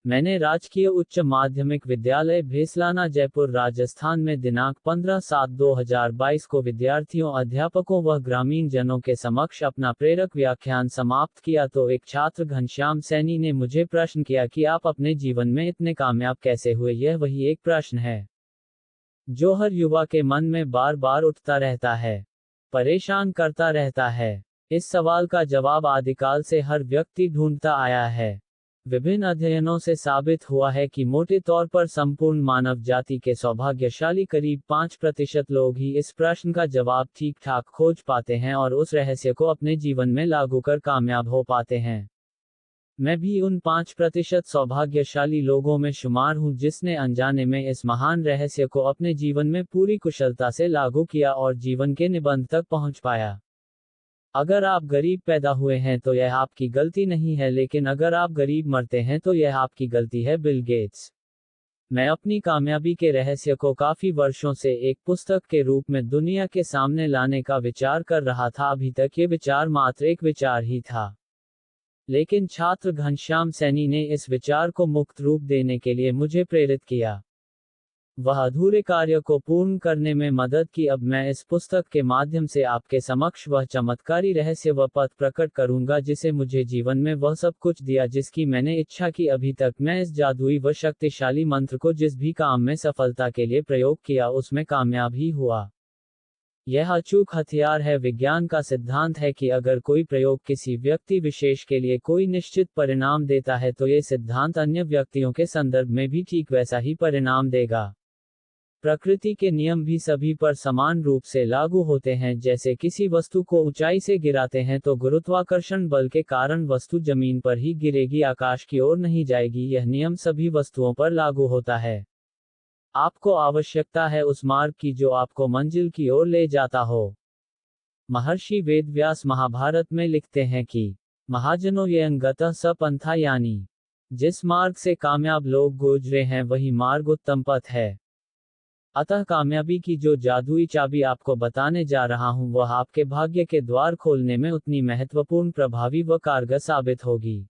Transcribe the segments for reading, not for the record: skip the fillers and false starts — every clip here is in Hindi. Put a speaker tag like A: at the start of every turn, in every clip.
A: मैंने राजकीय उच्च माध्यमिक विद्यालय भेसलाना जयपुर राजस्थान में दिनांक 15/7/2022 को विद्यार्थियों, अध्यापकों व ग्रामीण जनों के समक्ष अपना प्रेरक व्याख्यान समाप्त किया तो एक छात्र घनश्याम सैनी ने मुझे प्रश्न किया कि आप अपने जीवन में इतने कामयाब कैसे हुए। यह वही एक प्रश्न है जो हर युवा के मन में बार बार उठता रहता है, परेशान करता रहता है। इस सवाल का जवाब आदिकाल से हर व्यक्ति ढूंढता आया है। विभिन्न अध्ययनों से साबित हुआ है कि मोटे तौर पर संपूर्ण मानव जाति के सौभाग्यशाली करीब 5% लोग ही इस प्रश्न का जवाब ठीक ठाक खोज पाते हैं और उस रहस्य को अपने जीवन में लागू कर कामयाब हो पाते हैं। मैं भी उन 5% सौभाग्यशाली लोगों में शुमार हूं जिसने अनजाने में इस महान रहस्य को अपने जीवन में पूरी कुशलता से लागू किया और जीवन के निबंध तक पहुंच पाया। अगर आप गरीब पैदा हुए हैं तो यह आपकी गलती नहीं है, लेकिन अगर आप गरीब मरते हैं तो यह आपकी गलती है। Bill Gates. मैं अपनी कामयाबी के रहस्य को काफी वर्षों से एक पुस्तक के रूप में दुनिया के सामने लाने का विचार कर रहा था। अभी तक ये विचार मात्र एक विचार ही था, लेकिन छात्र घनश्याम सैनी ने इस विचार को मुक्त रूप देने के लिए मुझे प्रेरित किया। वह अधूरे कार्य को पूर्ण करने में मदद की। अब मैं इस पुस्तक के माध्यम से आपके समक्ष वह चमत्कारी रहस्य व पथ प्रकट करूंगा जिसे मुझे जीवन में वह सब कुछ दिया जिसकी मैंने इच्छा की। अभी तक मैं इस जादुई व शक्तिशाली मंत्र को जिस भी काम में सफलता के लिए प्रयोग किया उसमें कामयाब ही हुआ। यह अचूक हथियार है। विज्ञान का सिद्धांत है कि अगर कोई प्रयोग किसी व्यक्ति विशेष के लिए कोई निश्चित परिणाम देता है तो ये सिद्धांत अन्य व्यक्तियों के संदर्भ में भी ठीक वैसा ही परिणाम देगा। प्रकृति के नियम भी सभी पर समान रूप से लागू होते हैं। जैसे किसी वस्तु को ऊंचाई से गिराते हैं तो गुरुत्वाकर्षण बल के कारण वस्तु जमीन पर ही गिरेगी, आकाश की ओर नहीं जाएगी। यह नियम सभी वस्तुओं पर लागू होता है। आपको आवश्यकता है उस मार्ग की जो आपको मंजिल की ओर ले जाता हो। महर्षि वेदव्यास महाभारत में लिखते हैं कि महाजनों ये अंगतः स पंथा, यानी जिस मार्ग से कामयाब लोग गुजरे हैं वही मार्ग उत्तम पथ है। अतः कामयाबी की जो जादुई चाबी आपको बताने जा रहा हूं वह आपके भाग्य के द्वार खोलने में उतनी महत्वपूर्ण, प्रभावी व कारगर साबित होगी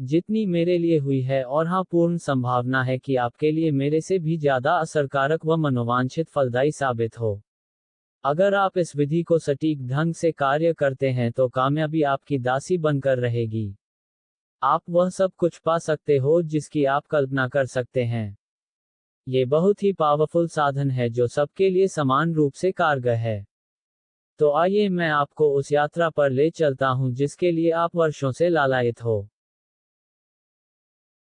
A: जितनी मेरे लिए हुई है, और हाँ, पूर्ण संभावना है कि आपके लिए मेरे से भी ज्यादा असरकारक व मनोवांछित फलदायी साबित हो। अगर आप इस विधि को सटीक ढंग से कार्य करते हैं तो कामयाबी आपकी दासी बनकर रहेगी। आप वह सब कुछ पा सकते हो जिसकी आप कल्पना कर सकते हैं। ये बहुत ही पावरफुल साधन है जो सबके लिए समान रूप से कारगर है। तो आइए मैं आपको उस यात्रा पर ले चलता हूं जिसके लिए आप वर्षों से लालायित हो।